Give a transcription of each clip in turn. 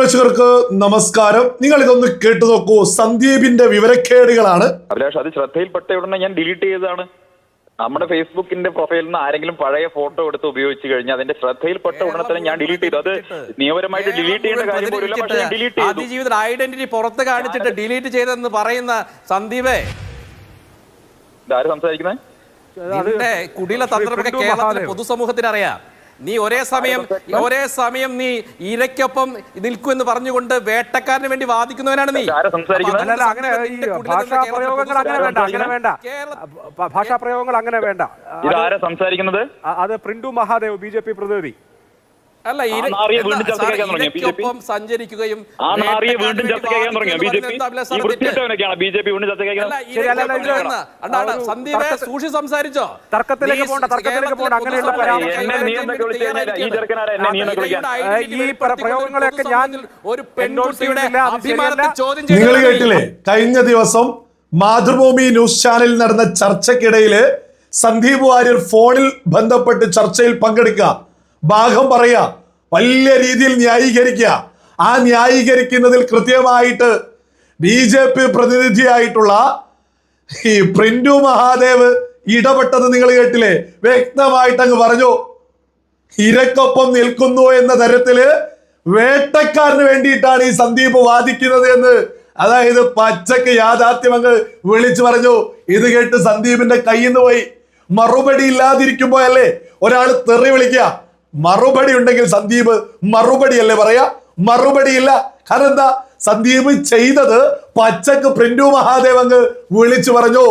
പ്രേക്ഷകർക്ക് നമസ്കാരം. നിങ്ങൾ ഇതൊന്ന് കേട്ടു നോക്കൂ. സന്ദീപിന്റെ വിവരക്കേടുകളാണ്. അഭിലാഷ്, അത് ശ്രദ്ധയിൽപ്പെട്ട ഉടനെ ഞാൻ ഡിലീറ്റ് ചെയ്തതാണ്. നമ്മുടെ ഫേസ്ബുക്കിന്റെ പ്രൊഫൈലിൽ നിന്ന് ആരെങ്കിലും പഴയ ഫോട്ടോ എടുത്ത് ഉപയോഗിച്ച് കഴിഞ്ഞാൽ അതിന്റെ ശ്രദ്ധയിൽപ്പെട്ട ഉടനെ തന്നെ ഞാൻ ഡിലീറ്റ് ചെയ്തു. അത് നിയമപരമായിട്ട് ഡിലീറ്റ് ചെയ്യേണ്ട കാര്യം പോലും, പക്ഷേ ഞാൻ ഡിലീറ്റ് ചെയ്തു. അതിജീവിത ഐഡന്റിറ്റി പുറത്ത് കാണിച്ചിട്ട് ഡിലീറ്റ് ചെയ്തെന്ന് പറയുന്ന സന്ദീപേ, ഇതാര് സംസാരിക്കുന്നത്? കുടില തന്ത്രമൊക്കെ കേരളത്തിലെ പൊതുസമൂഹത്തിന് അറിയാം. നീ ഒരേ സമയം നീ ഇരയ്ക്കൊപ്പം നിൽക്കുമെന്ന് പറഞ്ഞുകൊണ്ട് വേട്ടക്കാരന് വേണ്ടി വാദിക്കുന്നവനാണ് നീ. ഭാഷാപ്രയോഗങ്ങൾ അങ്ങനെ വേണ്ട. ഇതാരാ സംസാരിക്കുന്നത്? അത് പ്രിന്റു മഹാദേവ്, ബി.ജെ.പി. പ്രതിനിധി. അല്ല, ഇരയ്ക്കൊപ്പം സഞ്ചരിക്കുകയും സന്ദീപ് സൂക്ഷി സംസാരിച്ചോ? തർക്കത്തിലേക്ക് പോകണ്ട. ഈ പ്രയോഗങ്ങളൊക്കെ ഞാൻ ഒരു പെൺകുട്ടിയുടെ അഭിമാനത്തെ ചോദ്യം നിങ്ങൾ കേട്ടില്ലേ? കഴിഞ്ഞ ദിവസം മാതൃഭൂമി ന്യൂസ് ചാനലിൽ നടന്ന ചർച്ചയ്ക്കിടയില് സന്ദീപ് വാര്യർ ഫോണിൽ ബന്ധപ്പെട്ട് ചർച്ചയിൽ പങ്കെടുക്കുക, ഭാഗം പറയുക, വലിയ രീതിയിൽ ന്യായീകരിക്കുക. ആ ന്യായീകരിക്കുന്നതിൽ കൃത്യമായിട്ട് BJP പ്രതിനിധിയായിട്ടുള്ള ഈ പ്രിന്റു മഹാദേവ് ഇടപെട്ടത് നിങ്ങൾ കേട്ടില്ലേ? വ്യക്തമായിട്ട് അങ്ങ് പറഞ്ഞു, ഇരക്കൊപ്പം നിൽക്കുന്നു എന്ന തരത്തില് വേട്ടക്കാരന് വേണ്ടിയിട്ടാണ് ഈ സന്ദീപ് വാദിക്കുന്നത് എന്ന്. അതായത് പച്ചക്ക് യാഥാർത്ഥ്യം അങ്ങ് വിളിച്ചു പറഞ്ഞു. ഇത് കേട്ട് സന്ദീപിന്റെ കയ്യിൽ നിന്ന് പോയി. മറുപടി ഇല്ലാതിരിക്കുമ്പോ അല്ലേ ഒരാൾ തെറി വിളിക്കുക? മറുപടി ഉണ്ടെങ്കിൽ സന്ദീപ് മറുപടി അല്ലേ പറയാ? മറുപടി ഇല്ല. കാരണം എന്താ? സന്ദീപ് ചെയ്തത് പച്ചക്ക് പ്രിന്റു മഹാദേവ് അങ്ങ് വിളിച്ചു പറഞ്ഞു.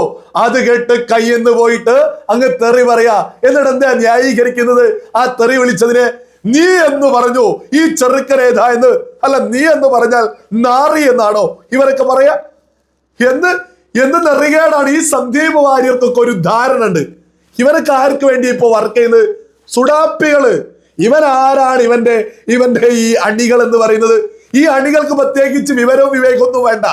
അത് കേട്ട് കയ്യെന്ന് പോയിട്ട് അങ്ങ് തെറി പറയാ. എന്നിട്ട് എന്താ ന്യായീകരിക്കുന്നത്? ആ തെറി വിളിച്ചതിനെ നീ എന്ന് പറഞ്ഞു. ഈ ചെറുക്കനേതാ എന്ന്? അല്ല, നീ എന്ന് പറഞ്ഞാൽ നാറി എന്നാണോ ഇവരൊക്കെ പറയാ? എന്ത് നെറികേടാണ്. ഈ സന്ദീപ് വാര്യർക്കൊക്കെ ഒരു ധാരണ ഉണ്ട്. ഇവരൊക്കെ ആർക്ക് വേണ്ടി ഇപ്പൊ വർക്ക് ചെയ്യുന്നത്? സുഡാപ്പികള്. ഇവൻ ആരാണ്? ഇവന്റെ ഈ അണികൾ എന്ന് പറയുന്നത്. ഈ അണികൾക്ക് പ്രത്യേകിച്ച് വിവരവും വിവേകമൊന്നും വേണ്ട.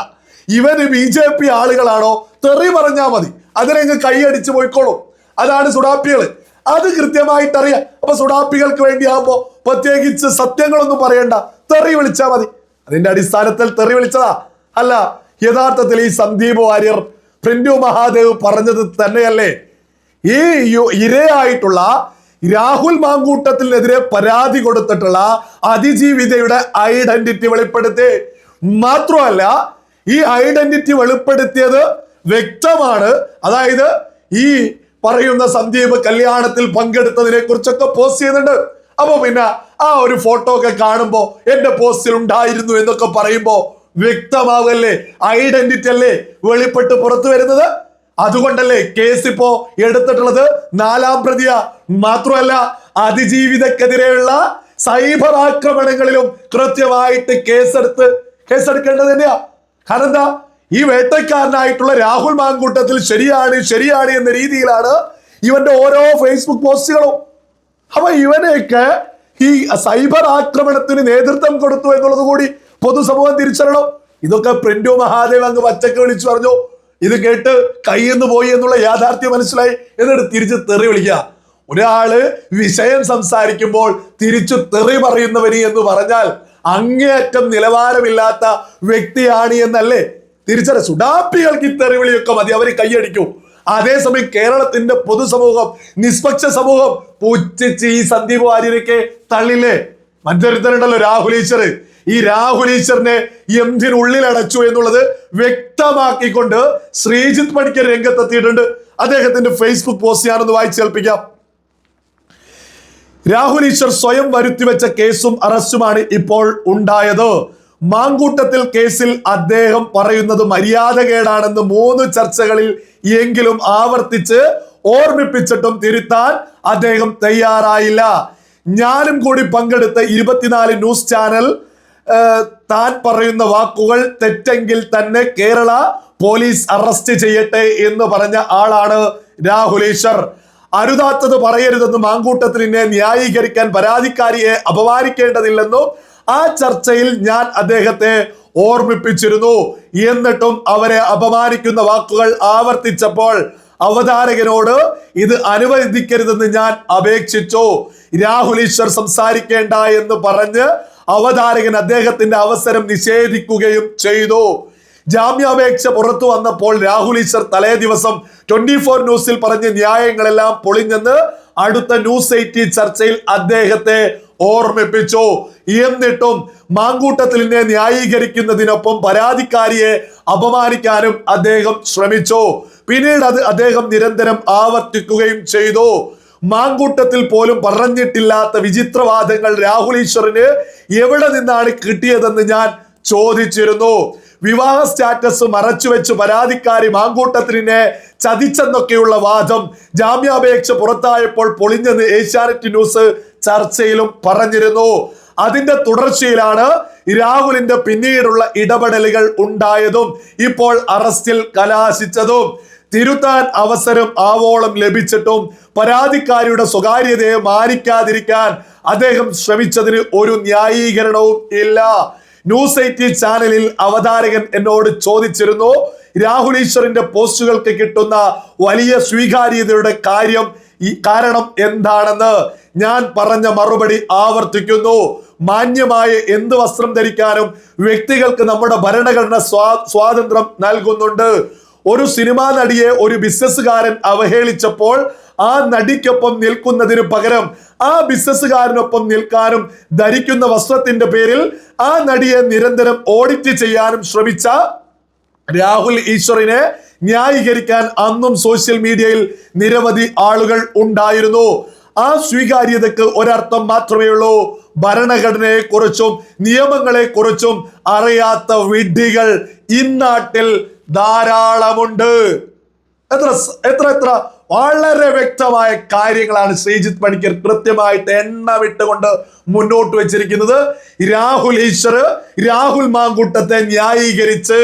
ഇവന് BJP ആളുകളാണോ? തെറി പറഞ്ഞാൽ മതി, അതിനെങ്ങ് കൈയടിച്ച് പോയിക്കോളും. അതാണ് സുഡാപ്പികള്. അത് കൃത്യമായിട്ട് അറിയാം. അപ്പൊ സുഡാപ്പികൾക്ക് വേണ്ടിയാകുമ്പോ പ്രത്യേകിച്ച് സത്യങ്ങളൊന്നും പറയണ്ട, തെറി വിളിച്ചാൽ മതി. അതിന്റെ അടിസ്ഥാനത്തിൽ തെറി വിളിച്ചതാ. അല്ല, യഥാർത്ഥത്തിൽ ഈ സന്ദീപ് വാര്യർ പ്രിന്റു മഹാദേവ് പറഞ്ഞത് തന്നെയല്ലേ ഈ ഇരയായിട്ടുള്ള രാഹുൽ മാങ്കൂട്ടത്തിനെതിരെ പരാതി കൊടുത്തിട്ടുള്ള അതിജീവിതയുടെ ഐഡന്റിറ്റി വെളിപ്പെടുത്തി. മാത്രമല്ല, ഈ ഐഡന്റിറ്റി വെളിപ്പെടുത്തിയത് വ്യക്തമാണ്. അതായത് ഈ പറയുന്ന സന്ദീപ് കല്യാണത്തിൽ പങ്കെടുത്തതിനെ കുറിച്ചൊക്കെ പോസ്റ്റ് ചെയ്യുന്നുണ്ട്. അപ്പൊ പിന്നെ ആ ഒരു ഫോട്ടോ ഒക്കെ കാണുമ്പോ എന്റെ പോസ്റ്റിൽ ഉണ്ടായിരുന്നു എന്നൊക്കെ പറയുമ്പോ വ്യക്തമാവല്ലേ? ഐഡന്റിറ്റി അല്ലേ വെളിപ്പെട്ട് പുറത്തു വരുന്നത്? അതുകൊണ്ടല്ലേ കേസ് ഇപ്പോ എടുത്തിട്ടുള്ളത് 4ാം പ്രതിയാ. മാത്രമല്ല, അതിജീവിതക്കെതിരെയുള്ള സൈബർ ആക്രമണങ്ങളിലും കൃത്യമായിട്ട് കേസെടുക്കേണ്ടത് തന്നെയാ. കാരണം എന്താ? ഈ വേട്ടക്കാരനായിട്ടുള്ള രാഹുൽ മാങ്കൂട്ടത്തിൽ ശരിയാണ് എന്ന രീതിയിലാണ് ഇവന്റെ ഓരോ ഫേസ്ബുക്ക് പോസ്റ്റുകളും. അപ്പൊ ഇവനെയൊക്കെ ഈ സൈബർ ആക്രമണത്തിന് നേതൃത്വം കൊടുത്തു എന്നുള്ളത് കൂടി പൊതുസമൂഹം തിരിച്ചറിയണം. ഇതൊക്കെ പ്രിന്റു മഹാദേവ് അങ്ങ് പച്ചക്ക് വിളിച്ചു പറഞ്ഞു. ഇത് കേട്ട് കയ്യെന്ന് പോയി എന്നുള്ള യാഥാർത്ഥ്യം മനസ്സിലായി. എന്നിട്ട് തിരിച്ച് തെറി വിളിക്കുക. ഒരാള് വിഷയം സംസാരിക്കുമ്പോൾ തിരിച്ചു തെറി പറയുന്നവന് എന്ന് പറഞ്ഞാൽ അങ്ങേയറ്റം നിലവാരമില്ലാത്ത വ്യക്തിയാണ് എന്നല്ലേ തിരിച്ചറിയ. സുഡാപ്പികൾക്ക് ഈ തെറി വിളിയൊക്കെ മതി, അവര് കൈയടിക്കും. അതേസമയം കേരളത്തിന്റെ പൊതുസമൂഹം, നിഷ്പക്ഷ സമൂഹം പുച്ഛിച്ച് ഈ സന്ദീപ് വാര്യരൊക്കെ തള്ളില്ലേ. മറ്റൊരുത്തരുണ്ടല്ലോ രാഹുൽ ഈശ്വർ. ഈ രാഹുൽ ഈശ്വറിനെ എന്തിനുള്ളിൽ അടച്ചു എന്നുള്ളത് വ്യക്തമാക്കിക്കൊണ്ട് ശ്രീജിത്ത് പണിക്കർ രംഗത്തെത്തിയിട്ടുണ്ട്. അദ്ദേഹത്തിന്റെ ഫേസ്ബുക്ക് പോസ്റ്റ് ഞാനൊന്ന് വായിച്ചേൽപ്പിക്കാം. രാഹുൽ ഈശ്വർ സ്വയം വരുത്തിവെച്ച കേസും അറസ്റ്റുമാണ് ഇപ്പോൾ ഉണ്ടായത്. മാങ്കൂട്ടത്തിൽ കേസിൽ അദ്ദേഹം പറയുന്നത് മര്യാദകേടാണെന്ന് 3 ചർച്ചകളിൽ എങ്കിലും ആവർത്തിച്ച് ഓർമ്മിപ്പിച്ചിട്ടും തിരുത്താൻ അദ്ദേഹം തയ്യാറായില്ല. ഞാനും കൂടി പങ്കെടുത്ത 24 ന്യൂസ് ചാനൽ താൻ പറയുന്ന വാക്കുകൾ തെറ്റെങ്കിൽ തന്നെ കേരള പോലീസ് അറസ്റ്റ് ചെയ്യട്ടെ എന്ന് പറഞ്ഞ ആളാണ് രാഹുൽ ഈശ്വർ. അരുതാത്തത് പറയരുതെന്ന് മാങ്കൂട്ടത്തിനെ ന്യായീകരിക്കാൻ പരാതിക്കാരിയെ അപമാനിക്കേണ്ടതില്ലെന്നും ആ ചർച്ചയിൽ ഞാൻ അദ്ദേഹത്തെ ഓർമ്മിപ്പിച്ചിരുന്നു. എന്നിട്ടും അവരെ അപമാനിക്കുന്ന വാക്കുകൾ ആവർത്തിച്ചപ്പോൾ അവതാരകനോട് ഇത് അനുവദിക്കരുതെന്ന് ഞാൻ അപേക്ഷിച്ചു. രാഹുൽ ഈശ്വർ സംസാരിക്കേണ്ട എന്ന് പറഞ്ഞ് അവതാരകൻ അദ്ദേഹത്തിന്റെ അവസരം നിഷേധിക്കുകയും ചെയ്തു. ജാമ്യാപേക്ഷ പുറത്തു വന്നപ്പോൾ രാഹുൽ ഈശ്വർ തലേ ദിവസം 24 ന്യൂസിൽ പറഞ്ഞ ന്യായങ്ങളെല്ലാം പൊളിഞ്ഞെന്ന് അടുത്ത ന്യൂസ് 80 ചർച്ചയിൽ അദ്ദേഹത്തെ ഓർമ്മിപ്പിച്ചു. എന്നിട്ടും മാങ്കൂട്ടത്തിലിനെ ന്യായീകരിക്കുന്നതിനൊപ്പം പരാതിക്കാരിയെ അപമാനിക്കാനും അദ്ദേഹം ശ്രമിച്ചു. പിന്നീട് അത് അദ്ദേഹം നിരന്തരം ആവർത്തിക്കുകയും ചെയ്തു. മാങ്കൂട്ടത്തിൽ പോലും പറഞ്ഞിട്ടില്ലാത്ത വിചിത്രവാദങ്ങൾ രാഹുൽ ഈശ്വറിന് എവിടെ നിന്നാണ് കിട്ടിയതെന്ന് ഞാൻ ചോദിച്ചിരുന്നു. വിവാഹ സ്റ്റാറ്റസ് മറച്ചുവെച്ച് പരാതിക്കാരി മാങ്കൂട്ടത്തിനെ ചതിച്ചെന്നൊക്കെയുള്ള വാദം ജാമ്യാപേക്ഷ പുറത്തായപ്പോൾ പൊളിഞ്ഞെന്ന് ഏഷ്യാനെറ്റ് ന്യൂസ് ചർച്ചയിലും പറഞ്ഞിരുന്നു. അതിന്റെ തുടർച്ചയിലാണ് രാഹുലിന്റെ പിന്നീടുള്ള ഇടപെടലുകൾ ഉണ്ടായതും ഇപ്പോൾ അറസ്റ്റിൽ കലാശിച്ചതും. തിരുത്താൻ അവസരം ആവോളം ലഭിച്ചിട്ടും പരാതിക്കാരിയുടെ സ്വകാര്യതയെ മാനിക്കാതിരിക്കാൻ അദ്ദേഹം ശ്രമിച്ചതിന് ഒരു ന്യായീകരണവും ഇല്ല. ന്യൂസ് 80 ചാനലിൽ അവതാരകൻ എന്നോട് ചോദിച്ചിരുന്നു, രാഹുൽ ഈശ്വറിന്റെ പോസ്റ്റുകൾക്ക് കിട്ടുന്ന വലിയ സ്വീകാര്യതയുടെ കാരണം എന്താണെന്ന്. ഞാൻ പറഞ്ഞ മറുപടി ആവർത്തിക്കുന്നു. മാന്യമായ എന്ത് വസ്ത്രം ധരിക്കാനും വ്യക്തികൾക്ക് നമ്മുടെ ഭരണഘടന സ്വാതന്ത്ര്യം നൽകുന്നുണ്ട്. ഒരു സിനിമാ നടിയെ ഒരു ബിസിനസ്സുകാരൻ അവഹേളിച്ചപ്പോൾ ആ നടിക്കൊപ്പം നിൽക്കുന്നതിന് പകരം ആ ബിസിനസ്സുകാരനൊപ്പം നിൽക്കാനും ധരിക്കുന്ന വസ്ത്രത്തിന്റെ പേരിൽ ആ നടിയെ നിരന്തരം ഓഡിറ്റ് ചെയ്യാനും ശ്രമിച്ച രാഹുൽ ഈശ്വറിനെ ന്യായീകരിക്കാൻ അന്നും സോഷ്യൽ മീഡിയയിൽ നിരവധി ആളുകൾ ഉണ്ടായിരുന്നു. ആ സ്വീകാര്യതയ്ക്ക് ഒരർത്ഥം മാത്രമേ ഉള്ളൂ. ഭരണഘടനയെ കുറിച്ചും നിയമങ്ങളെ കുറിച്ചും അറിയാത്ത വിഡ്ഢികൾ ഇന്നാട്ടിൽ ധാരാളമുണ്ട്. എത്ര വളരെ വ്യക്തമായ കാര്യങ്ങളാണ് ശ്രീജിത്ത് പണിക്കർ കൃത്യമായിട്ട് എണ്ണമിട്ടുകൊണ്ട് മുന്നോട്ട് വെച്ചിരിക്കുന്നത്. രാഹുൽ ഈശ്വർ രാഹുൽ മാങ്കൂട്ടത്തെ ന്യായീകരിച്ച്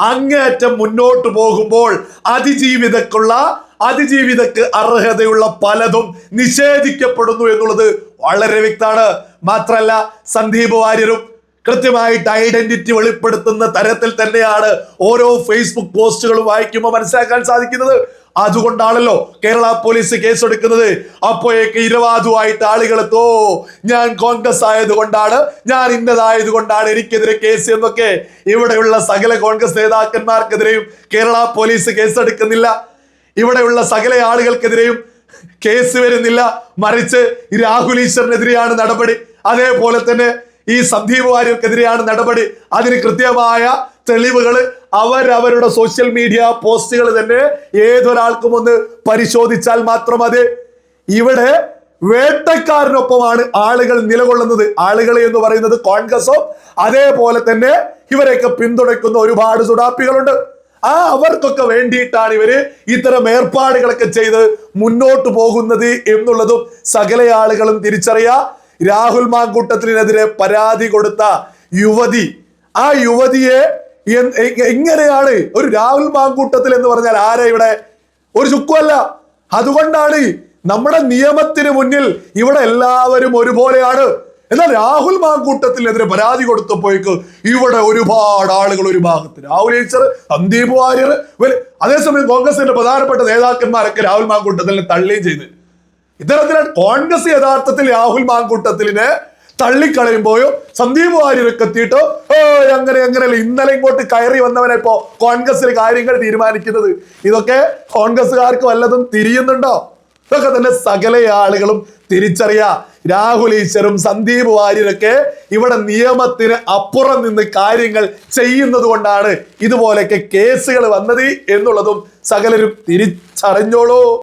അങ്ങേയറ്റം മുന്നോട്ട് പോകുമ്പോൾ അതിജീവിതക്ക് അർഹതയുള്ള പലതും നിഷേധിക്കപ്പെടുന്നു എന്നുള്ളത് വളരെ വ്യക്തമാണ്. മാത്രല്ല, സന്ദീപ് വാര്യരും കൃത്യമായിട്ട് ഐഡന്റിറ്റി വെളിപ്പെടുത്തുന്ന തരത്തിൽ തന്നെയാണ് ഓരോ ഫേസ്ബുക്ക് പോസ്റ്റുകളും വായിക്കുമ്പോൾ മനസ്സിലാക്കാൻ സാധിക്കുന്നത്. അതുകൊണ്ടാണല്ലോ കേരള പോലീസ് കേസെടുക്കുന്നത്. അപ്പോഴേക്ക് ഇരവാദുമായിട്ട് ആളുകൾ ഞാൻ കോൺഗ്രസ് ആയതുകൊണ്ടാണ്, ഞാൻ ഇന്നതായത് കൊണ്ടാണ് എനിക്കെതിരെ കേസ് എന്നൊക്കെ. ഇവിടെയുള്ള സകല കോൺഗ്രസ് നേതാക്കന്മാർക്കെതിരെയും കേരള പോലീസ് കേസെടുക്കുന്നില്ല. ഇവിടെയുള്ള സകല ആളുകൾക്കെതിരെയും കേസ് വരുന്നില്ല. മറിച്ച് രാഹുൽ ഈശ്വറിനെതിരെയാണ് നടപടി. അതേപോലെ തന്നെ ഈ സന്ദീപ് വാര്യർക്കെതിരെയാണ് നടപടി. അതിന് കൃത്യമായ തെളിവുകൾ അവരവരുടെ സോഷ്യൽ മീഡിയ പോസ്റ്റുകൾ തന്നെ ഏതൊരാൾക്കും ഒന്ന് പരിശോധിച്ചാൽ മാത്രം മതി. ഇവിടെ വേട്ടക്കാരനൊപ്പമാണ് ആളുകൾ നിലകൊള്ളുന്നത്. ആളുകൾ എന്ന് പറയുന്നത് കോൺഗ്രസോ അതേപോലെ തന്നെ ഇവരെയൊക്കെ പിന്തുണയ്ക്കുന്ന ഒരുപാട് സുഡാപ്പികളുണ്ട്. അവർക്കൊക്കെ വേണ്ടിയിട്ടാണ് ഇവര് ഇത്തരം ഏർപ്പാടുകളൊക്കെ ചെയ്ത് മുന്നോട്ട് പോകുന്നത് എന്നുള്ളതും സകല ആളുകളും തിരിച്ചറിയാം. രാഹുൽ മാങ്കൂട്ടത്തിനെതിരെ പരാതി കൊടുത്ത യുവതി, ആ യുവതിയെ എങ്ങനെയാണ് ഒരു രാഹുൽ മാങ്കൂട്ടത്തിൽ എന്ന് പറഞ്ഞാൽ ആരാ ഇവിടെ? ഒരു ചുക്കുമല്ല. അതുകൊണ്ടാണ് നമ്മുടെ നിയമത്തിന് മുന്നിൽ ഇവിടെ എല്ലാവരും ഒരുപോലെയാണ്. എന്നാൽ രാഹുൽ മാങ്കൂട്ടത്തിനെതിരെ പരാതി കൊടുത്തപ്പോഴേക്ക് ഇവിടെ ഒരുപാട് ആളുകൾ ഒരു ഭാഗത്ത്, രാഹുൽ ഈശ്വർ, സന്ദീപ് വാര്യർ, അതേസമയം കോൺഗ്രസിന്റെ പ്രധാനപ്പെട്ട നേതാക്കന്മാരൊക്കെ രാഹുൽ മാങ്കൂട്ടത്തിനെ തള്ളുകയും ചെയ്ത്. ഇത്തരത്തിലാണ് കോൺഗ്രസ് യഥാർത്ഥത്തിൽ രാഹുൽ മാങ്കൂട്ടത്തിലിനെ തള്ളിക്കളയുമ്പോഴും സന്ദീപ് വാര്യരൊക്കെ എത്തിയിട്ടോ അങ്ങനെയല്ല ഇന്നലെ ഇങ്ങോട്ട് കയറി വന്നവനെ ഇപ്പോ കോൺഗ്രസിൽ കാര്യങ്ങൾ തീരുമാനിക്കുന്നത്. ഇതൊക്കെ കോൺഗ്രസ്സുകാർക്ക് വല്ലതും തിരിയുന്നുണ്ടോ? ഇതൊക്കെ തന്നെ സകല ആളുകളും തിരിച്ചറിയാം. രാഹുൽ ഈശ്വറും സന്ദീപ് വാര്യരൊക്കെ ഇവിടെ നിയമത്തിന് അപ്പുറം നിന്ന് കാര്യങ്ങൾ ചെയ്യുന്നത് കൊണ്ടാണ് ഇതുപോലെയൊക്കെ കേസുകൾ വന്നത് എന്നുള്ളതും സകലരും തിരിച്ചറിഞ്ഞോളൂ.